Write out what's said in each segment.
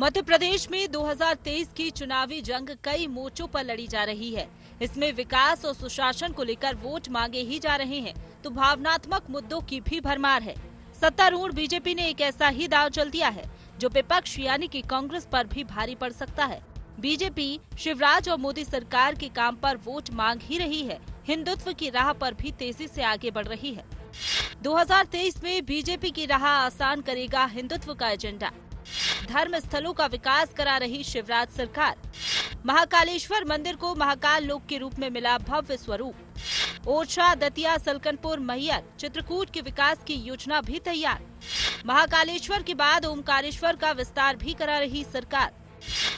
मध्य प्रदेश में 2023 की चुनावी जंग कई मोर्चों पर लड़ी जा रही है। इसमें विकास और सुशासन को लेकर वोट मांगे ही जा रहे हैं, तो भावनात्मक मुद्दों की भी भरमार है। सत्तारूढ़ बीजेपी ने एक ऐसा ही दांव चल दिया है जो विपक्ष यानी कि कांग्रेस पर भी भारी पड़ सकता है। बीजेपी शिवराज और मोदी सरकार के काम पर वोट मांग ही रही है, हिंदुत्व की राह पर भी तेजी से आगे बढ़ रही है। 2023 में बीजेपी की राह आसान करेगा हिंदुत्व का एजेंडा। धर्म स्थलों का विकास करा रही शिवराज सरकार। महाकालेश्वर मंदिर को महाकाल लोक के रूप में मिला भव्य स्वरूप। ओरछा, दतिया, सलकनपुर, मैहर, चित्रकूट के विकास की योजना भी तैयार। महाकालेश्वर के बाद ओमकारेश्वर का विस्तार भी करा रही सरकार।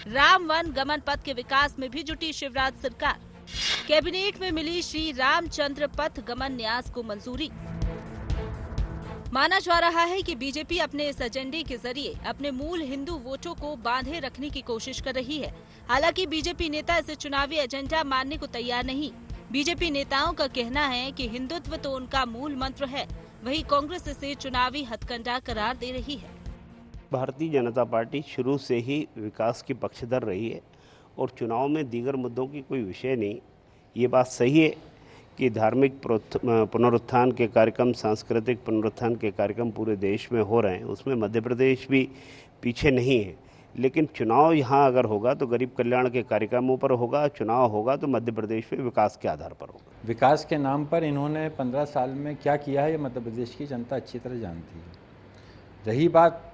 राम वन गमन पथ के विकास में भी जुटी शिवराज सरकार। कैबिनेट में मिली श्री रामचंद्र पथ गमन न्यास को मंजूरी। माना जा रहा है कि बीजेपी अपने इस एजेंडे के जरिए अपने मूल हिंदू वोटों को बांधे रखने की कोशिश कर रही है। हालांकि बीजेपी नेता इसे चुनावी एजेंडा मानने को तैयार नहीं। बीजेपी नेताओं का कहना है कि हिंदुत्व तो उनका मूल मंत्र है, वहीं कांग्रेस इसे चुनावी हथकंडा करार दे रही है। भारतीय जनता पार्टी शुरू से ही विकास की पक्षधर रही है और चुनाव में दीगर मुद्दों की कोई विषय नहीं। ये बात सही है कि धार्मिक पुनरुत्थान के कार्यक्रम, सांस्कृतिक पुनरुत्थान के कार्यक्रम पूरे देश में हो रहे हैं, उसमें मध्य प्रदेश भी पीछे नहीं है। लेकिन चुनाव यहाँ अगर होगा तो गरीब कल्याण के कार्यक्रमों पर होगा, चुनाव होगा तो मध्य प्रदेश में विकास के आधार पर होगा। विकास के नाम पर इन्होंने 15 साल में क्या किया है ये मध्य प्रदेश की जनता अच्छी तरह जानती है। रही बात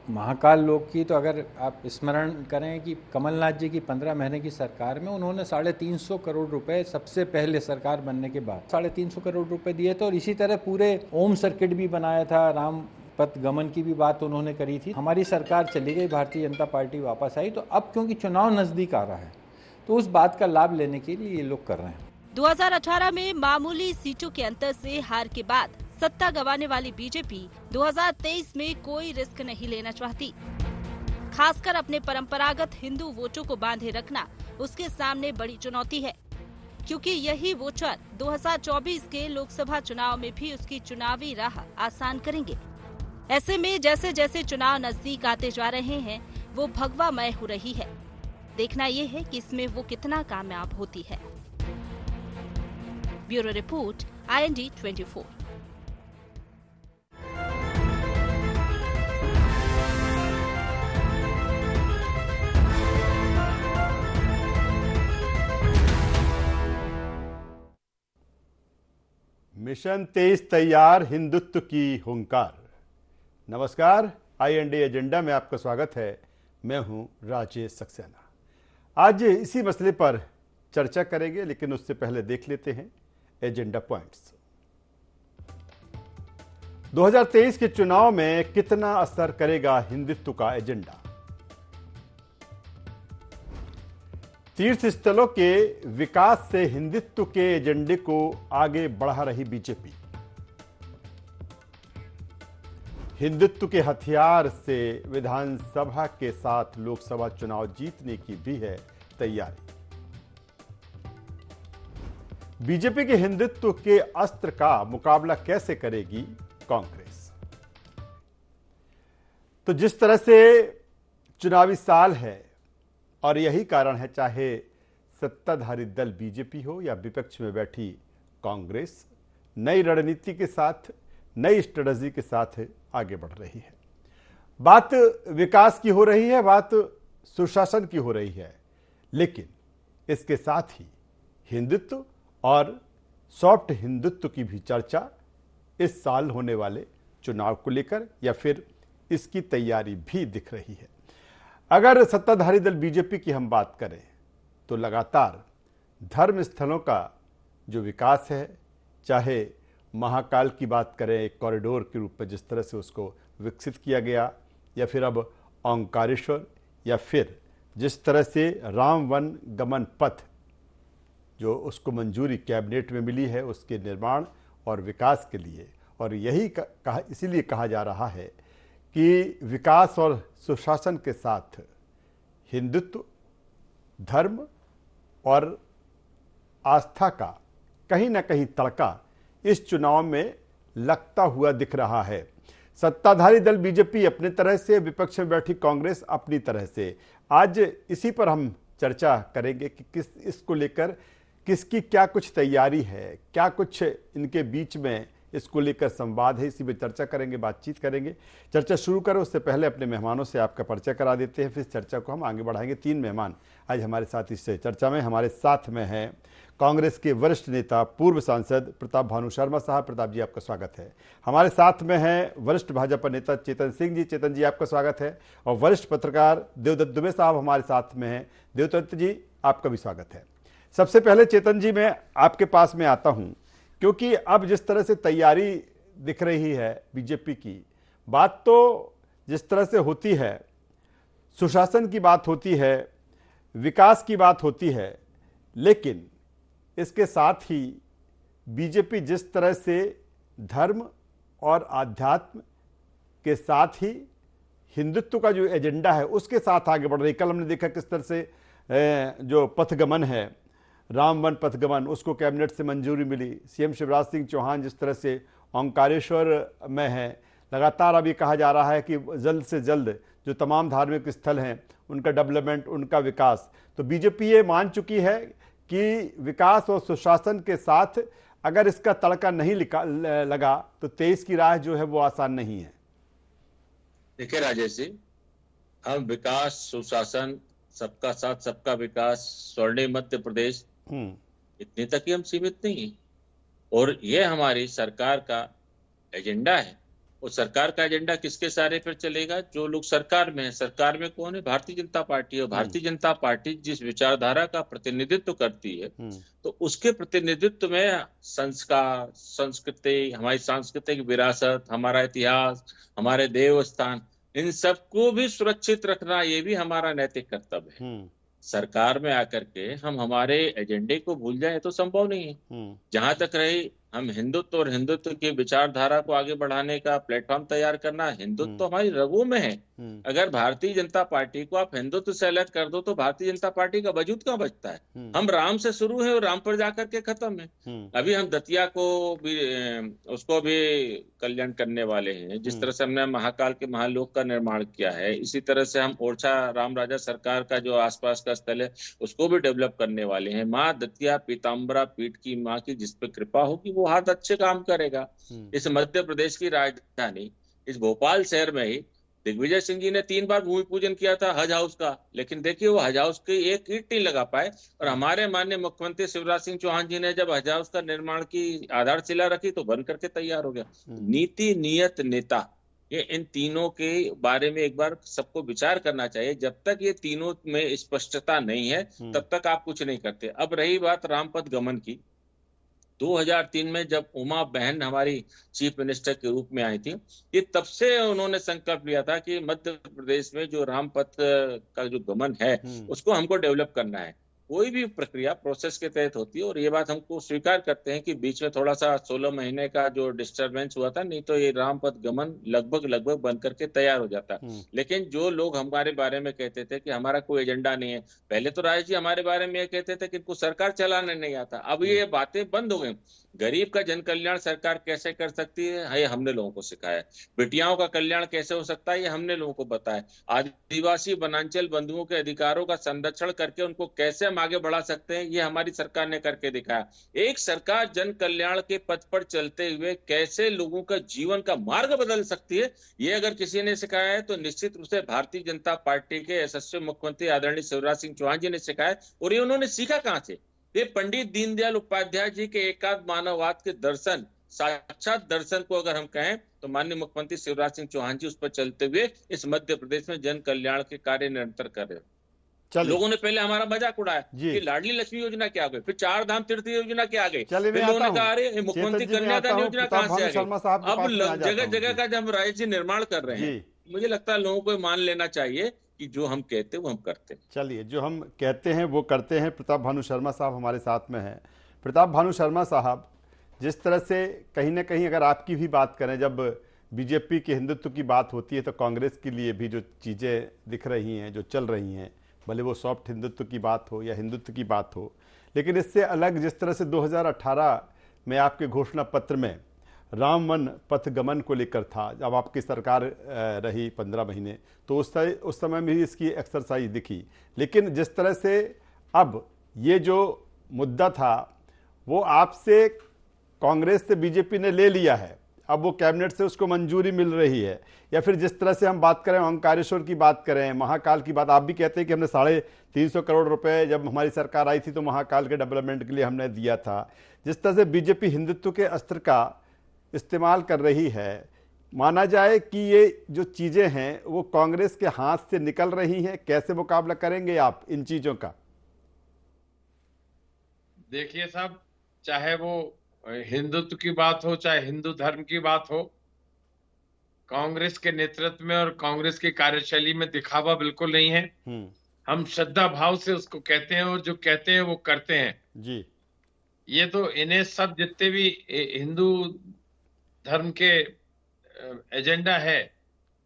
महाकाल लोक की, तो अगर आप स्मरण करें कि कमलनाथ जी की 15 महीने की सरकार में उन्होंने 350 करोड़ रुपए सबसे पहले सरकार बनने के बाद 350 करोड़ रुपए दिए थे। और इसी तरह पूरे ओम सर्किट भी बनाया था, राम पथ गमन की भी बात उन्होंने करी थी। हमारी सरकार चली गई, भारतीय जनता पार्टी वापस आई, तो अब क्योंकि चुनाव नजदीक आ रहा है तो उस बात का लाभ लेने के लिए ये लोग कर रहे हैं। 2018 में मामूली सीटों के अंतर से हार के बाद सत्ता गंवाने वाली बीजेपी 2023 में कोई रिस्क नहीं लेना चाहती। खासकर अपने परंपरागत हिंदू वोटों को बांधे रखना उसके सामने बड़ी चुनौती है, क्योंकि यही वोटर 2024 के लोकसभा चुनाव में भी उसकी चुनावी राह आसान करेंगे। ऐसे में जैसे जैसे चुनाव नजदीक आते जा रहे हैं, वो भगवामय हो रही है। देखना ये है कि इसमें वो कितना कामयाब होती है। Bureau report, IND 24। मिशन 23 तैयार, हिंदुत्व की हुंकार। नमस्कार, IND एजेंडा में आपका स्वागत है। मैं हूं राजेश सक्सेना। आज इसी मसले पर चर्चा करेंगे, लेकिन उससे पहले देख लेते हैं एजेंडा पॉइंट्स। 2023 के चुनाव में कितना असर करेगा हिंदुत्व का एजेंडा? तीर्थ स्थलों के विकास से हिंदुत्व के एजेंडे को आगे बढ़ा रही बीजेपी। हिंदुत्व के हथियार से विधानसभा के साथ लोकसभा चुनाव जीतने की भी है तैयारी। बीजेपी के हिंदुत्व के अस्त्र का मुकाबला कैसे करेगी कांग्रेस? तो जिस तरह से चुनावी साल है और यही कारण है, चाहे सत्ताधारी दल बीजेपी हो या विपक्ष में बैठी कांग्रेस, नई रणनीति के साथ, नई स्ट्रेटजी के साथ आगे बढ़ रही है। बात विकास की हो रही है, बात सुशासन की हो रही है, लेकिन इसके साथ ही हिंदुत्व और सॉफ्ट हिंदुत्व की भी चर्चा इस साल होने वाले चुनाव को लेकर या फिर इसकी तैयारी भी दिख रही है। अगर सत्ताधारी दल बीजेपी की हम बात करें तो लगातार धर्म स्थलों का जो विकास है, चाहे महाकाल की बात करें, एक कॉरिडोर के रूप में जिस तरह से उसको विकसित किया गया, या फिर अब ओंकारेश्वर, या फिर जिस तरह से राम वन गमन पथ जो उसको मंजूरी कैबिनेट में मिली है उसके निर्माण और विकास के लिए। और यही इसीलिए कहा जा रहा है कि विकास और सुशासन के साथ हिंदुत्व, धर्म और आस्था का कहीं ना कहीं तड़का इस चुनाव में लगता हुआ दिख रहा है। सत्ताधारी दल बीजेपी अपने तरह से, विपक्ष में बैठी कांग्रेस अपनी तरह से। आज इसी पर हम चर्चा करेंगे कि इसको लेकर किसकी क्या कुछ तैयारी है, क्या कुछ इनके बीच में इसको लेकर संवाद है। इसी पर चर्चा करेंगे, बातचीत करेंगे। चर्चा शुरू करें उससे पहले अपने मेहमानों से आपका परिचय करा देते हैं, फिर चर्चा को हम आगे बढ़ाएंगे। 3 मेहमान आज हमारे साथ इस चर्चा में हमारे साथ में हैं कांग्रेस के वरिष्ठ नेता, पूर्व सांसद प्रताप भानु शर्मा साहब। प्रताप जी, आपका स्वागत है। हमारे साथ में हैं वरिष्ठ भाजपा नेता चेतन सिंह जी। चेतन जी, आपका स्वागत है। और वरिष्ठ पत्रकार देवदत्त दुबे साहब हमारे साथ में हैं। देवदत्त जी, आपका भी स्वागत है। सबसे पहले चेतन जी, मैं आपके पास में आता हूं, क्योंकि अब जिस तरह से तैयारी दिख रही है बीजेपी की, बात तो जिस तरह से होती है, सुशासन की बात होती है, विकास की बात होती है, लेकिन इसके साथ ही बीजेपी जिस तरह से धर्म और आध्यात्म के साथ ही हिंदुत्व का जो एजेंडा है उसके साथ आगे बढ़ रही। कल हमने देखा किस तरह से जो पथगमन है, राम वन पथगमन, उसको कैबिनेट से मंजूरी मिली। सीएम शिवराज सिंह चौहान जिस तरह से ओंकारेश्वर में है, लगातार अभी कहा जा रहा है कि जल्द से जल्द जो तमाम धार्मिक स्थल हैं उनका डेवलपमेंट, उनका विकास। तो बीजेपी ये मान चुकी है कि विकास और सुशासन के साथ अगर इसका तड़का नहीं लगा तो 23 की राह जो है वो आसान नहीं है। देखिए राजेश जी, हम विकास, सुशासन, सबका साथ सबका विकास, स्वर्णिम मध्य प्रदेश, इतने तक ही हम सीमित नहीं हैं। और ये हमारी सरकार का एजेंडा है। और सरकार का एजेंडा किसके सहारे पर चलेगा? जो लोग सरकार में है। सरकार में कौन है? भारतीय जनता पार्टी है। भारतीय जनता पार्टी जिस विचारधारा का प्रतिनिधित्व करती है, तो उसके प्रतिनिधित्व में संस्कार, संस्कृति, हमारी सांस्कृतिक विरासत, हमारा इतिहास, हमारे देवस्थान, इन सबको भी सुरक्षित रखना, ये भी हमारा नैतिक कर्तव्य है। सरकार में आकर के हम हमारे एजेंडे को भूल जाए तो संभव नहीं है। जहां तक रही हम हिंदुत्व और हिंदुत्व की विचारधारा को आगे बढ़ाने का प्लेटफॉर्म तैयार करना, हिंदुत्व तो हमारी रगों में है। अगर भारतीय जनता पार्टी को आप हिंदुत्व से अलग कर दो तो भारतीय जनता पार्टी का वजूद कहाँ बचता है? हम राम से शुरू है और राम पर जाकर के खत्म है। अभी हम दतिया को भी, उसको भी कल्याण करने वाले हैं। जिस तरह से हमने महाकाल के महालोक का निर्माण किया है, इसी तरह से हम ओरछा राम राजा सरकार का जो आसपास का स्थल है उसको भी डेवलप करने वाले हैं। माँ दतिया पीताम्बरा पीठ की माँ की जिस पे कृपा होगी वो हाथ अच्छे काम करेगा। इस मध्य प्रदेश की राजधानी, इस भोपाल शहर में ही दिग्विजय सिंह जी ने 3 बार भूमि पूजन किया था हज हाउस का, लेकिन देखिए वो हज हाउस की एक ईंट नहीं लगा पाए। और हमारे माननीय मुख्यमंत्री शिवराज सिंह चौहान जी ने जब हज हाउस का निर्माण की आधारशिला रखी तो बन करके तैयार हो गया। नीति, नियत, नेता, ये इन तीनों के बारे में एक बार सबको विचार करना चाहिए। जब तक ये तीनों में स्पष्टता नहीं है तब तक आप कुछ नहीं करते। अब रही बात रामपथ गमन की, 2003 में जब उमा बहन हमारी चीफ मिनिस्टर के रूप में आई थी, ये तब से उन्होंने संकल्प लिया था कि मध्य प्रदेश में जो रामपथ का जो गमन है उसको हमको डेवलप करना है। कोई भी प्रक्रिया प्रोसेस के तहत होती है और ये बात हमको स्वीकार करते हैं कि बीच में थोड़ा सा 16 महीने का जो डिस्टरबेंस हुआ था, नहीं तो ये रामपथ गमन लगभग बन करके तैयार हो जाता। लेकिन जो लोग हमारे बारे में कहते थे कि हमारा कोई एजेंडा नहीं है, पहले तो राज जी हमारे बारे में ये कहते थे कि इनको सरकार चलाने नहीं आता, अब ये बातें बंद हो गई। गरीब का जन कल्याण सरकार कैसे कर सकती है, ये हमने लोगों को सिखाया। बेटियों का कल्याण कैसे हो सकता है, ये हमने लोगों को बताया। आदिवासी वनांचल बंधुओं के अधिकारों का संरक्षण करके उनको कैसे हम आगे बढ़ा सकते हैं, ये हमारी सरकार ने करके दिखाया। एक सरकार जन कल्याण के पथ पर चलते हुए कैसे लोगों का जीवन का मार्ग बदल सकती है, ये अगर किसी ने सिखाया है तो निश्चित रूप से भारतीय जनता पार्टी के यशस्वी मुख्यमंत्री आदरणीय शिवराज सिंह चौहान जी ने सिखाया। और ये उन्होंने सीखा कहां से? ये पंडित दीनदयाल उपाध्याय जी के एकात्म मानववाद के दर्शन, साक्षात दर्शन को अगर हम कहें तो माननीय मुख्यमंत्री शिवराज सिंह चौहान जी उस पर चलते हुए इस मध्य प्रदेश में जन कल्याण के कार्य निरंतर कर रहे हैं। लोगों ने पहले हमारा मजक उड़ाया कि लाडली लक्ष्मी योजना क्या आ गई, फिर 4 धाम तीर्थ योजना क्या आ गई, फिर लोगों ने कहा अरे मुख्यमंत्री कन्यादान योजना कहां से आ गई। अब जगह जगह का जब राज्य निर्माण कर रहे हैं, मुझे लगता है लोगों को मान लेना चाहिए कि जो हम कहते हैं वो हम करते हैं। चलिए, जो हम कहते हैं वो करते हैं। प्रताप भानु शर्मा साहब हमारे साथ में हैं। प्रताप भानु शर्मा साहब, जिस तरह से कहीं ना कहीं अगर आपकी भी बात करें, जब बीजेपी के हिंदुत्व की बात होती है तो कांग्रेस के लिए भी जो चीज़ें दिख रही हैं, जो चल रही हैं, भले वो सॉफ्ट हिंदुत्व की बात हो या हिंदुत्व की बात हो, लेकिन इससे अलग जिस तरह से 2018 में आपके घोषणा पत्र में राम वन पथगमन को लेकर था, जब आपकी सरकार रही 15 महीने, तो उस समय में भी इसकी एक्सरसाइज दिखी। लेकिन जिस तरह से अब ये जो मुद्दा था वो आपसे कांग्रेस से बीजेपी ने ले लिया है, अब वो कैबिनेट से उसको मंजूरी मिल रही है, या फिर जिस तरह से हम बात करें ओंकारेश्वर की बात करें, महाकाल की बात, आप भी कहते हैं कि हमने 350 करोड़ रुपए जब हमारी सरकार आई थी तो महाकाल के डेवलपमेंट के लिए हमने दिया था। जिस तरह से बीजेपी हिंदुत्व के अस्त्र का इस्तेमाल कर रही है, माना जाए कि ये जो चीजें हैं वो कांग्रेस के हाथ से निकल रही हैं, कैसे मुकाबला करेंगे आप इन चीजों का? देखिए साहब, चाहे वो हिंदुत्व की बात हो चाहे हिंदू धर्म की बात हो, कांग्रेस के नेतृत्व में और कांग्रेस की कार्यशैली में दिखावा बिल्कुल नहीं है। हम श्रद्धा भाव से उसको कहते हैं और जो कहते हैं वो करते हैं जी। ये तो इन्हें सब जितने भी हिंदू धर्म के एजेंडा है,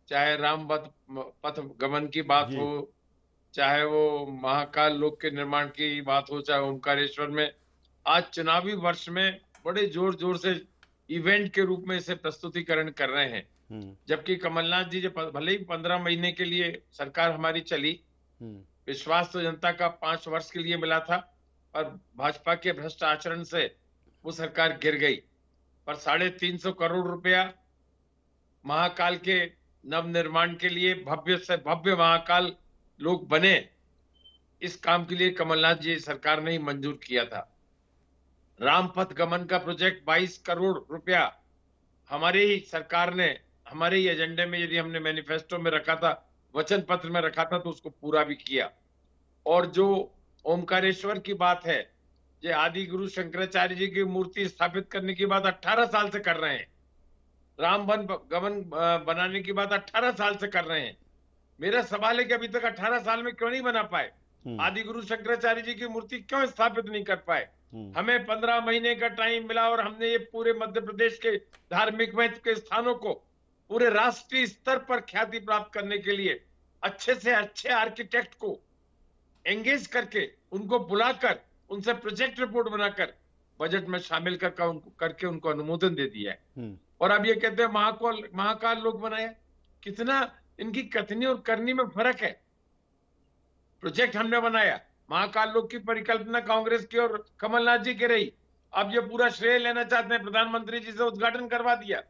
चाहे राम पथ गमन की बात हो, चाहे वो महाकाल लोक के निर्माण की बात हो, चाहे ओंकारेश्वर में, आज चुनावी वर्ष में बड़े जोर जोर से इवेंट के रूप में इसे प्रस्तुतिकरण कर रहे हैं। जबकि कमलनाथ जी, भले ही 15 महीने के लिए सरकार हमारी चली, विश्वास तो जनता का 5 वर्ष के लिए मिला था, और भाजपा के भ्रष्ट आचरण से वो सरकार गिर गई। पर 350 करोड़ रुपया महाकाल के नव निर्माण के लिए, भव्य से भव्य महाकाल लोग बने, इस काम के लिए कमलनाथ जी सरकार ने ही मंजूर किया था। रामपथ गमन का प्रोजेक्ट 22 करोड़ रुपया हमारे ही सरकार ने, हमारे ही एजेंडे में, यदि हमने मैनिफेस्टो में रखा था, वचन पत्र में रखा था, तो उसको पूरा भी किया। और जो ओंकारेश्वर की बात है, ये आदि गुरु शंकराचार्य जी की मूर्ति स्थापित करने की बात 18 साल से कर रहे हैं। राम वन गमन बनाने की बात 18 साल से कर रहे हैं। मेरा सवाल है कि अभी तक 18 साल में क्यों नहीं बना पाए? आदि गुरु शंकराचार्य जी की मूर्ति क्यों स्थापित नहीं कर पाए? हमें 15 महीने का टाइम मिला और हमने ये पूरे मध्य प्रदेश के धार्मिक महत्व के स्थानों को पूरे राष्ट्रीय स्तर पर ख्याति प्राप्त करने के लिए अच्छे से अच्छे आर्किटेक्ट को एंगेज करके, उनको बुलाकर, उनसे प्रोजेक्ट रिपोर्ट बनाकर बजट में शामिल करके उनको अनुमोदन दे दिया है। और अब ये कहते हैं महाकाल लोक बनाया। कितना इनकी कथनी और करनी में फर्क है। प्रोजेक्ट हमने बनाया, महाकाल लोक की परिकल्पना कांग्रेस की और कमलनाथ जी की रही। अब ये पूरा श्रेय लेना चाहते हैं, प्रधानमंत्री जी से उद्घाटन करवा दिया।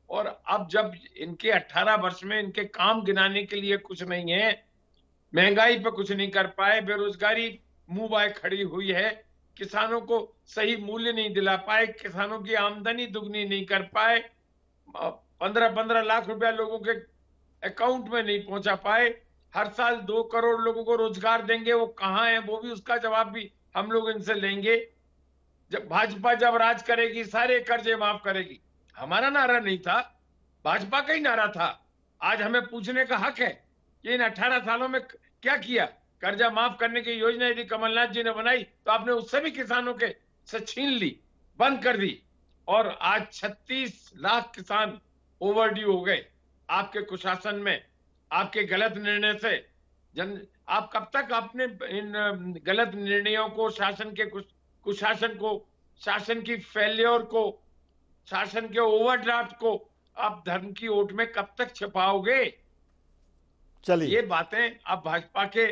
और अब जब इनके 18 वर्ष में इनके काम गिनाने के लिए कुछ नहीं है, महंगाई पे कुछ नहीं कर पाए, बेरोजगारी मुंह बाय खड़ी हुई है, किसानों को सही मूल्य नहीं दिला पाए, किसानों की आमदनी दुगनी नहीं कर पाए, 15-15 लाख रुपया लोगों के अकाउंट में नहीं पहुंचा पाए, हर साल 2 करोड़ लोगों को रोजगार देंगे, वो कहां है, वो भी उसका जवाब भी हम लोग इनसे लेंगे। जब भाजपा जब राज करेगी सारे कर्जे माफ करेगी, हमारा नारा नहीं था, भाजपा का ही नारा था। आज हमें पूछने का हक है कि इन 18 सालों में क्या किया। कर्जा माफ करने की योजना यदि कमलनाथ जी ने बनाई तो आपने उससे भी किसानों के से छीन ली, बंद कर दी, और आज 36 लाख किसान ओवरड्यू हो गए आपके कुशासन में, आपके गलत निर्णय से। आप कब तक अपने इन गलत निर्णयों को, शासन के कुशासन को, शासन की फेल्योर को, शासन के ओवरड्राफ्ट को आप धर्म की ओट में कब तक छिपाओगे? चलिए, ये बातें अब भाजपा के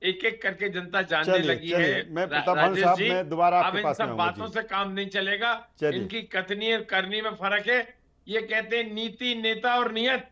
एक एक करके जनता जानने लगी है। मैं प्रताप साहब, मैं दोबारा आपके पास में सब बातों से काम नहीं चलेगा, इनकी कथनी और करनी में फर्क है। ये कहते हैं नीति, नेता और नियत,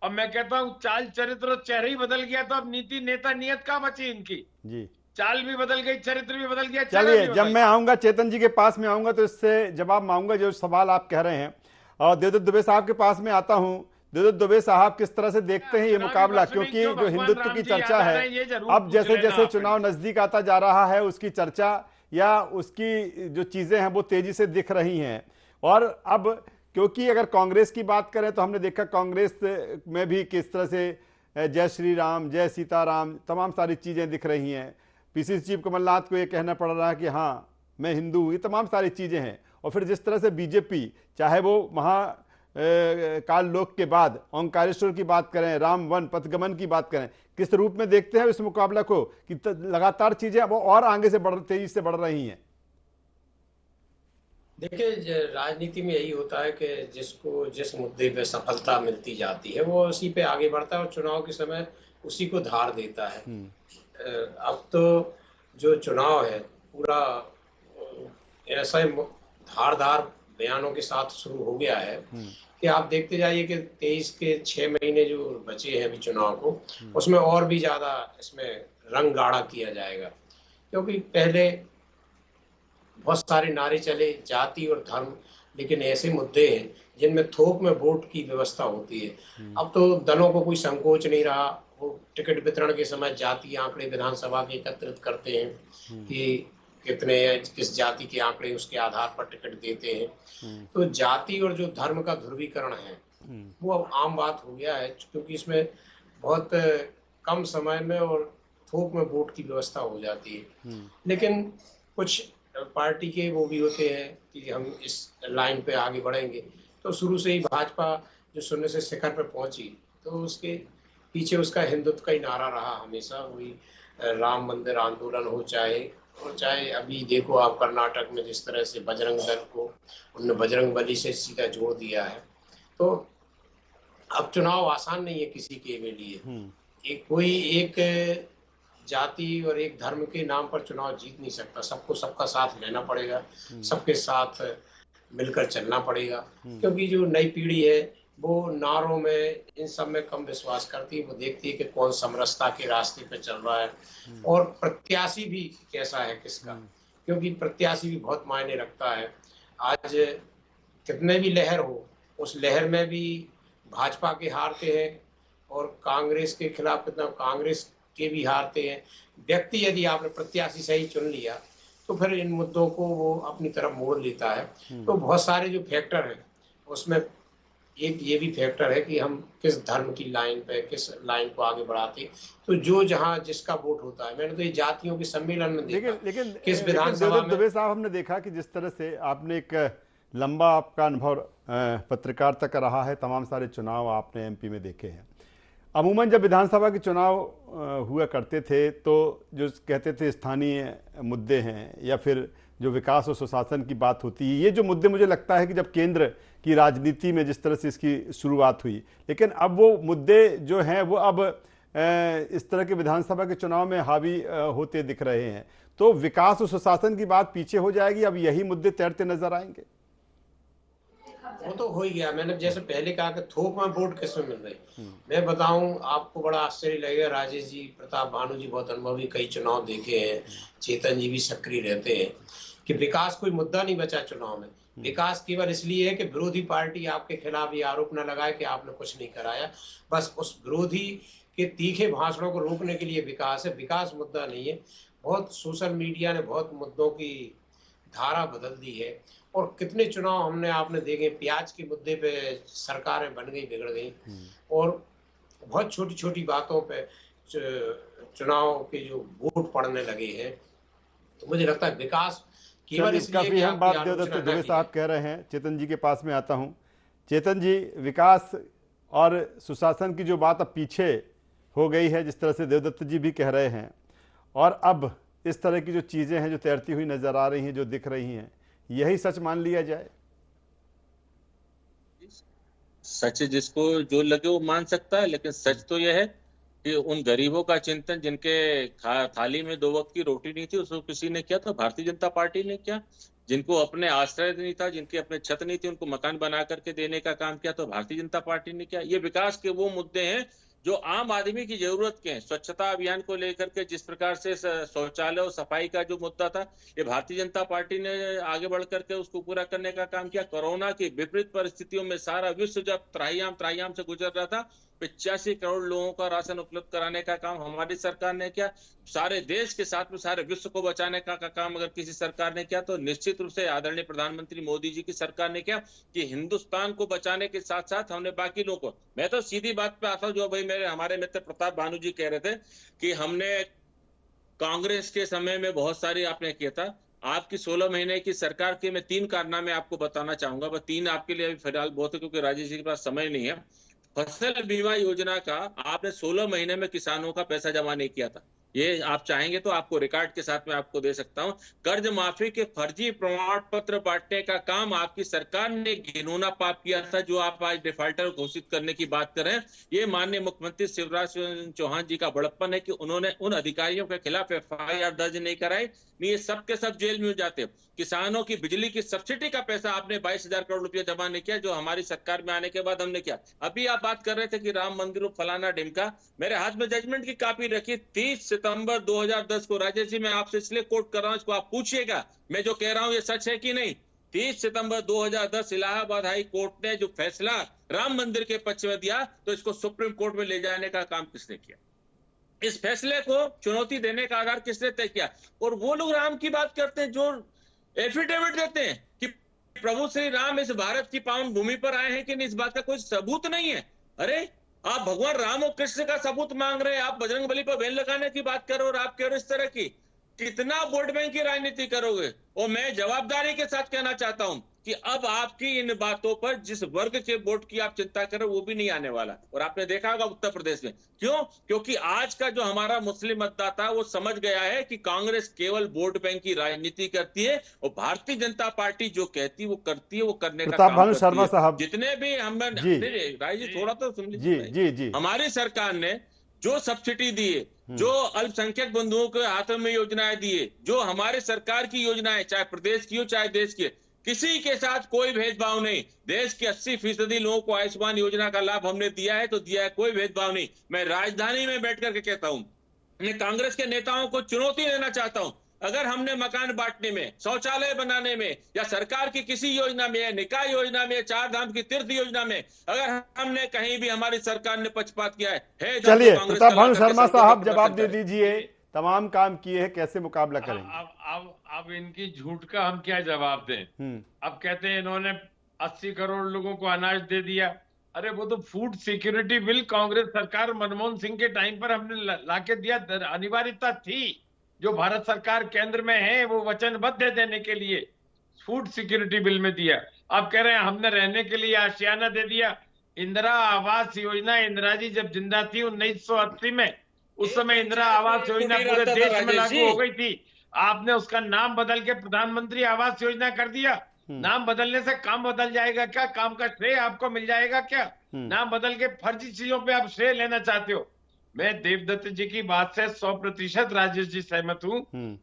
और मैं कहता हूँ चाल चरित्र और चेहरा ही बदल गया, तो अब नीति, नेता, नियत कहाँ बची इनकी? जी, चाल भी बदल गई, चरित्र भी बदल गया। चलिए, जब मैं आऊंगा चेतन जी के पास में आऊंगा तो इससे जवाब मांगूंगा जो सवाल आप कह रहे हैं। और देवदत्त दुबे साहब के पास में आता हूं। देवदत्त दुबे साहब, किस तरह से देखते हैं ये मुकाबला? क्योंकि जो हिंदुत्व की चर्चा है, अब जैसे जैसे चुनाव नजदीक आता जा रहा है, उसकी चर्चा या उसकी जो चीजें हैं वो तेजी से दिख रही हैं। और अब क्योंकि अगर कांग्रेस की बात करें तो हमने देखा कांग्रेस में भी किस तरह से जय श्री राम, जय सीताराम, तमाम सारी चीजें दिख रही हैं। पीसीसी चीफ कमलनाथ को ये कहना पड़ रहा है कि हाँ मैं हिंदू हूँ, ये तमाम सारी चीजें हैं। और फिर जिस तरह से बीजेपी, चाहे वो महाकाल लोक के बाद ओंकारेश्वर की बात करें, राम वन पथगमन की बात करें, किस रूप में देखते हैं इस मुकाबला को कि लगातार चीजें अब और आगे से तेजी से बढ़ रही हैं? देखिए, राजनीति में यही होता है कि जिसको जिस मुद्दे पे सफलता मिलती जाती है वो उसी पे आगे बढ़ता है और चुनाव के समय उसी को धार देता है। अब तो जो चुनाव है पूरा ऐसा धारदार बयानों के साथ शुरू हो गया है कि आप देखते जाइए कि 23 के 6 महीने जो बचे हैं अभी चुनाव को, उसमें और भी ज्यादा इसमें रंग गाढ़ा किया जाएगा। क्योंकि पहले बहुत सारे नारे चले जाति और धर्म, लेकिन ऐसे मुद्दे हैं जिनमें थोक में वोट की व्यवस्था होती है। अब तो दलों को कोई संकोच नहीं रहा, वो टिकट वितरण के समय जाति आंकड़े विधानसभा के एकत्रित करते हैं कि कितने किस जाति के आंकड़े उसके आधार पर टिकट देते हैं। तो जाति और जो धर्म का ध्रुवीकरण है वो अब आम बात हो गया है, क्योंकि इसमें बहुत कम समय में और थोक में वोट की व्यवस्था हो जाती है। लेकिन कुछ पार्टी के वो भी होते हैं कि हम इस लाइन पे आगे बढ़ेंगे। तो शुरू से ही भाजपा जो शून्य से शिखर पे पहुंची, तो उसके पीछे उसका हिंदुत्व का ही नारा रहा हमेशा। वही राम मंदिर आंदोलन हो चाहे अभी देखो आप कर्नाटक में जिस तरह से बजरंग दल को उन्होंने बजरंग बली से सीधा जोड़ दिया है। तो अब चुनाव आसान नहीं है किसी के लिए। कोई एक जाति और एक धर्म के नाम पर चुनाव जीत नहीं सकता। सबको सबका साथ लेना पड़ेगा, सबके साथ मिलकर चलना पड़ेगा। क्योंकि जो नई पीढ़ी है वो नारों में इन सब में कम विश्वास करती है। वो देखती है कि कौन समरसता के रास्ते पे चल रहा है और प्रत्याशी भी कैसा है किसका, क्योंकि प्रत्याशी भी बहुत मायने रखता है। आज कितने भी लहर हो, उस लहर में भी भाजपा के हारते हैं और कांग्रेस के खिलाफ कितना कांग्रेस के भी हारते हैं। व्यक्ति यदि आपने प्रत्याशी सही चुन लिया तो फिर इन मुद्दों को वो अपनी तरफ मोड़ लेता है। तो बहुत सारे जो फैक्टर हैं उसमें एक ये भी फैक्टर है कि हम किस धर्म की लाइन पे किस लाइन को आगे बढ़ाते। तो जो जहां जिसका वोट होता है, मैंने तो ये जातियों के सम्मेलन में देखा। लेकिन किस विधानसभा में दुबे साहब, हमने देखा कि जिस तरह से आपने एक लंबा आपका अनुभव पत्रकारिता का रहा है, तमाम सारे चुनाव आपने एमपी में देखे हैं। अमूमन जब विधानसभा के चुनाव हुआ करते थे तो जो कहते थे स्थानीय मुद्दे हैं या फिर जो विकास और सुशासन की बात होती है, ये जो मुद्दे मुझे लगता है कि जब केंद्र की राजनीति में जिस तरह से इसकी शुरुआत हुई, लेकिन अब वो मुद्दे जो हैं वो अब इस तरह के विधानसभा के चुनाव में हावी होते दिख रहे हैं। तो विकास और सुशासन की बात पीछे हो जाएगी, अब यही मुद्दे तैरते नजर आएंगे। वो तो हो ही गया। मैंने जैसे पहले कहा कि थोक में वोट किसमें मिल रही। मैं बताऊं, आपको बड़ा आश्चर्य लगेगा। राजेश जी, प्रताप भानु जी बहुत अनुभवी, कई चुनाव देखे हैं, चेतन जी भी सक्रिय रहते हैं, कि विकास कोई मुद्दा नहीं बचा चुनाव में। विकास केवल इसलिए है कि विरोधी पार्टी आपके खिलाफ ये आरोप न लगाए कि आपने कुछ नहीं कराया। बस उस विरोधी के तीखे भाषणों को रोकने के लिए विकास है। विकास मुद्दा नहीं है। बहुत सोशल मीडिया ने बहुत मुद्दों की धारा बदल दी है और कितने चुनाव हमने आपने देखे, प्याज के मुद्दे पे सरकारें बन गई, बिगड़ गई और बहुत छोटी छोटी बातों पे चुनाव के जो वोट पड़ने लगे हैं। तो मुझे लगता है विकास केवल इसलिए हम बात देवदत्त दुबे साहब कह रहे हैं। चेतन जी के पास में आता हूं। चेतन जी, विकास और सुशासन की जो बात अब पीछे हो गई है, जिस तरह से देवदत्त जी भी कह रहे हैं, और अब इस तरह की जो चीजें हैं जो तैरती हुई नजर आ रही हैं, जो दिख रही हैं, यही सच मान लिया जाए? सच जिसको जो लगे वो मान सकता है, लेकिन सच तो यह है कि उन गरीबों का चिंतन जिनके थाली में 2 वक्त की रोटी नहीं थी, उसको किसी ने किया था, भारतीय जनता पार्टी ने किया। जिनको अपने आश्रय नहीं था, जिनके अपने छत नहीं थी, उनको मकान बना करके देने का काम किया तो भारतीय जनता पार्टी ने किया। ये विकास के वो मुद्दे हैं जो आम आदमी की जरूरत के हैं। स्वच्छता अभियान को लेकर के जिस प्रकार से शौचालय और सफाई का जो मुद्दा था, ये भारतीय जनता पार्टी ने आगे बढ़ करके उसको पूरा करने का काम किया। कोरोना की विपरीत परिस्थितियों में सारा विश्व जब त्राहियाम से गुजर रहा था, 85 करोड़ लोगों का राशन उपलब्ध कराने का काम हमारी सरकार ने किया। सारे देश के साथ में सारे विश्व को बचाने का काम अगर किसी सरकार ने किया तो निश्चित रूप से आदरणीय प्रधानमंत्री मोदी जी की सरकार ने किया, कि हिंदुस्तान को बचाने के साथ साथ हमने बाकी लोगों को। मैं तो सीधी बात पे आता हूं, जो भाई मेरे हमारे मित्र प्रताप भानु जी कह रहे थे कि हमने कांग्रेस के समय में बहुत सारी आपने किया था। आपकी 16 महीने की सरकार के मैं 3 कारनामे आपको बताना चाहूंगा। बस 3 आपके लिए अभी फिलहाल बहुत है, क्योंकि राजेश जी के पास समय नहीं है। फसल बीमा योजना का आपने 16 महीने में किसानों का पैसा जमा नहीं किया था। ये आप चाहेंगे तो आपको रिकॉर्ड के साथ में आपको दे सकता हूं। कर्ज माफी के फर्जी प्रमाण पत्र बांटने का काम आपकी सरकार ने घिनौना पाप किया था, जो आप आज डिफॉल्टर घोषित करने की बात कर रहे हैं। ये माननीय मुख्यमंत्री शिवराज सिंह चौहान जी का बड़प्पन है कि उन्होंने उन अधिकारियों के खिलाफ FIR दर्ज नहीं कराई, नहीं ये सब के सब जेल में जाते। किसानों की बिजली की सब्सिडी का पैसा आपने 22,000 करोड़ रुपया जमा नहीं किया, जो हमारी सरकार में आने के बाद हमने किया। अभी आप बात कर रहे थे कि राम मंदिर फलाना ढिमका, मेरे हाथ में जजमेंट की कॉपी रखी 30 सितंबर 2010 को। राजेश जी मैं आपसे इसलिए कोट कर रहा हूं, इसको आप पूछिएगा मैं जो कह रहा हूं ये सच है कि नहीं। 30 सितंबर 2010 इलाहाबाद हाई कोर्ट ने जो फैसला राम मंदिर के पक्ष में दिया, तो इसको सुप्रीम कोर्ट में ले जाने का काम किसने किया? इस फैसले को चुनौती देने का आधार किसने तय किया? और वो लोग राम की बात करते हैं जो एफिडेविट देते हैं कि प्रभु श्री राम इस भारत की पावन भूमि पर आए हैं कि नहीं, इस बात का कोई सबूत नहीं है। अरे आप भगवान राम और कृष्ण का सबूत मांग रहे हैं, आप बजरंग बली पर बैन लगाने की बात करो और आप कह रहे हो इस तरह की। कितना वोट बैंक की राजनीति करोगे? और मैं जवाबदारी के साथ कहना चाहता हूं कि अब आपकी इन बातों पर जिस वर्ग के वोट की आप चिंता कर रहे हो वो भी नहीं आने वाला। और आपने देखा होगा उत्तर प्रदेश में क्यों? क्योंकि आज का जो हमारा मुस्लिम मतदाता है वो समझ गया है कि कांग्रेस केवल वोट बैंक की राजनीति करती है और भारतीय जनता पार्टी जो कहती है वो करती है, वो करने का काम करती शर्मा है। साहब जितने भी हम राय जी थोड़ा तो सुन जी लीजिए। जी जी हमारी सरकार ने जो सब्सिडी दिए, जो अल्पसंख्यक बंधुओं के हाथों में योजनाएं दिए, जो हमारे सरकार की योजनाएं चाहे प्रदेश की हो चाहे देश की, किसी के साथ कोई भेदभाव नहीं। देश के 80% लोगों को आयुष्मान योजना का लाभ हमने दिया है तो दिया है, कोई भेदभाव नहीं। मैं राजधानी में बैठ करके कहता हूं, मैं कांग्रेस के नेताओं को चुनौती देना चाहता हूं। अगर हमने मकान बांटने में, शौचालय बनाने में, या सरकार की किसी योजना में, निकाय योजना में, चार धाम की तीर्थ योजना में अगर हमने कहीं भी हमारी सरकार ने पक्षपात किया है, चलिए प्रताप भानु शर्मा साहब जवाब दे दीजिए। तमाम काम किए हैं, कैसे मुकाबला करेंगे? अब इनकी झूठ का हम क्या जवाब दें? अब कहते हैं इन्होंने 80 करोड़ लोगों को अनाज दे दिया। अरे वो तो फूड सिक्योरिटी बिल कांग्रेस सरकार मनमोहन सिंह के टाइम पर हमने लाके दिया, अनिवार्यता थी। जो भारत सरकार केंद्र में है वो वचनबद्ध है देने के लिए, फूड सिक्योरिटी बिल में दिया। आप कह रहे हैं हमने रहने के लिए आशियाना दे दिया। इंदिरा आवास योजना, इंदिरा जी जब जिंदा थी 1980 में, उस समय इंदिरा आवास योजना पूरे देश में लागू हो गई थी। आपने उसका नाम बदल के प्रधानमंत्री आवास योजना कर दिया। नाम बदलने से काम बदल जाएगा क्या? काम का श्रेय आपको मिल जाएगा क्या? नाम बदल के फर्जी चीजों पे आप श्रेय लेना चाहते हो। मैं देवदत्त जी की बात से 100% राजेश जी सहमत हूं।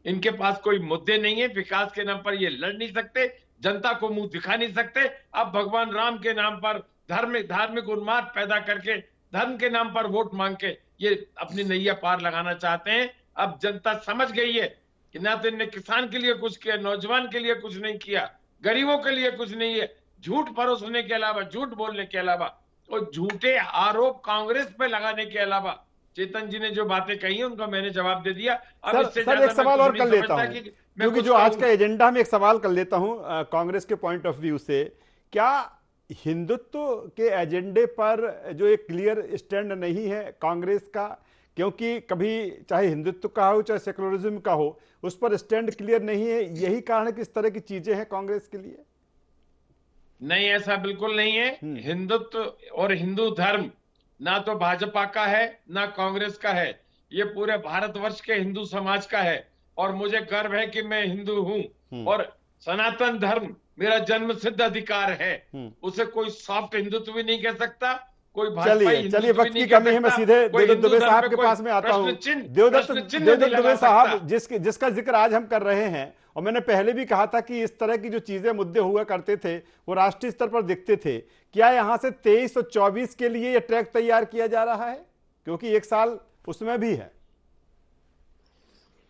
इनके पास कोई मुद्दे नहीं है, विकास के नाम पर ये लड़ नहीं सकते, जनता को मुंह दिखा नहीं सकते। अब भगवान राम के नाम पर धार्मिक उन्माद पैदा करके धर्म के नाम पर वोट मांग के ये अपनी नैया पार लगाना चाहते हैं। अब जनता समझ गई है कि ना तो इन्हें किसान के लिए कुछ किया, नौजवान के लिए कुछ नहीं किया, गरीबों के लिए कुछ नहीं है। झूठ परोसने के अलावा, झूठ बोलने के अलावा और झूठे आरोप कांग्रेस पे लगाने के अलावा चेतन जी ने जो बातें कही हैं उनका मैंने जवाब दे दिया। अब सर एक सवाल और कर लेता हूं, क्योंकि जो आज का एजेंडा में एक सवाल कर लेता हूं कांग्रेस के पॉइंट ऑफ व्यू से। क्या हिंदुत्व के एजेंडे पर जो एक क्लियर स्टैंड नहीं है कांग्रेस का? क्योंकि कभी चाहे हिंदुत्व का हो चाहे सेकुलरिज्म का हो, उस पर स्टैंड क्लियर नहीं है। यही कारण है कि इस तरह की चीजें हैं कांग्रेस के लिए? नहीं, ऐसा बिल्कुल नहीं है। हिंदुत्व और हिंदू धर्म ना तो भाजपा का है ना कांग्रेस का है, ये पूरे भारतवर्ष के हिंदू समाज का है। और मुझे गर्व है कि मैं हिंदू हूं और सनातन धर्म मेरा जन्म सिद्ध अधिकार है। उसे कोई सॉफ्ट हिंदुत्व भी नहीं कह सकता, कोई चलिए वक्त की कमी है, मैं सीधे देवदत्त दुबे साहब के पास में आता हूं। देवदत्त दुबे साहब जिसका जिक्र आज हम कर रहे हैं, और मैंने पहले भी कहा था कि इस तरह की जो चीजें मुद्दे हुआ करते थे वो राष्ट्रीय स्तर पर दिखते थे। क्या यहां से 23 और 24 के लिए ये ट्रैक तैयार किया जा रहा है? क्योंकि एक साल उसमें भी है।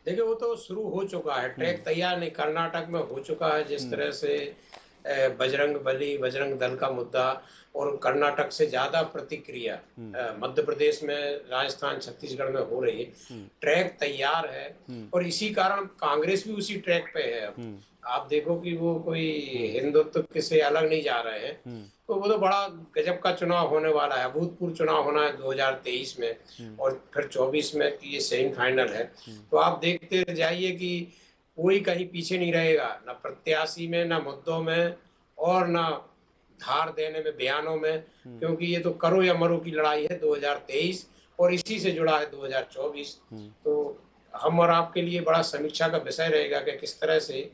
देखिए वो तो शुरू हो चुका है, ट्रैक तैयार नहीं, कर्नाटक में हो चुका है। जिस तरह से बजरंग बली, बजरंग दल का मुद्दा और कर्नाटक से ज्यादा प्रतिक्रिया मध्य प्रदेश में, राजस्थान, छत्तीसगढ़ में हो रही है। ट्रैक तैयार है और इसी कारण कांग्रेस भी उसी ट्रैक पे है। आप देखो कि वो कोई हिंदुत्व से अलग नहीं जा रहे हैं। तो वो तो बड़ा गजब का चुनाव होने वाला है, अभूतपूर्व चुनाव होना है 2023 में और फिर 24 में ये सेमीफाइनल है। तो आप देखते जाइए कि कोई कहीं पीछे नहीं रहेगा, ना प्रत्याशी में, ना मुद्दों में और ना धार देने में, बयानों में। क्योंकि ये तो करो या मरो की लड़ाई है 2023 और इसी से जुड़ा है 2024। तो हम और आपके लिए बड़ा समीक्षा का विषय रहेगा कि किस तरह से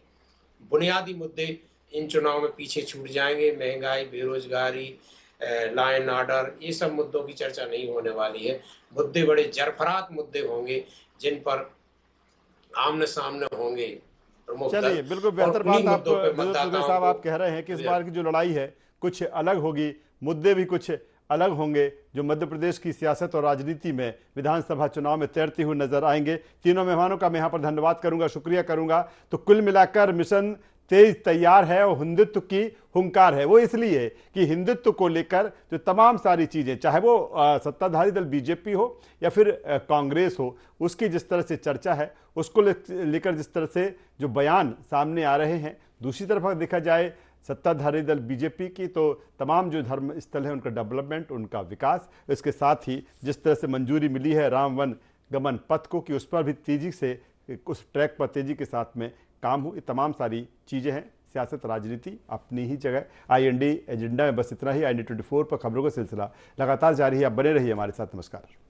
बुनियादी मुद्दे इन चुनाव में पीछे छूट जाएंगे। महंगाई, बेरोजगारी, लॉ एंड ऑर्डर, ये सब मुद्दों की चर्चा नहीं होने वाली है। मुद्दे बड़े जरफरात मुद्दे होंगे जिन पर आमने सामने होंगे प्रमुख दल। चलिए, बिल्कुल बेहतर बात आप साहब आप कह रहे हैं कि इस बार की जो लड़ाई है कुछ अलग होगी, मुद्दे भी कुछ अलग होंगे जो मध्य प्रदेश की सियासत और राजनीति में विधानसभा चुनाव में तैरते हुए नजर आएंगे। तीनों मेहमानों का मैं यहाँ पर धन्यवाद करूंगा, शुक्रिया करूंगा। तो कुल मिलाकर मिशन तेज तैयार है और हिंदुत्व की हुंकार है। वो इसलिए कि हिंदुत्व को लेकर जो तमाम सारी चीजें, चाहे वो सत्ताधारी दल बीजेपी हो या फिर कांग्रेस हो, उसकी जिस तरह से चर्चा है, उसको लेकर जिस तरह से जो बयान सामने आ रहे हैं। दूसरी तरफ अगर देखा जाए सत्ताधारी दल बीजेपी की, तो तमाम जो धर्म स्थल है उनका डेवलपमेंट, उनका विकास, इसके साथ ही जिस तरह से मंजूरी मिली है राम वन गमन पथ को कि उस पर भी तेजी से, उस ट्रैक पर तेजी के साथ में काम हो, ये तमाम सारी चीज़ें हैं। सियासत राजनीति अपनी ही जगह। IND एजेंडा में बस इतना ही। IND 24 पर खबरों का सिलसिला लगातार जारी है। आप बने रहिए हमारे साथ। नमस्कार।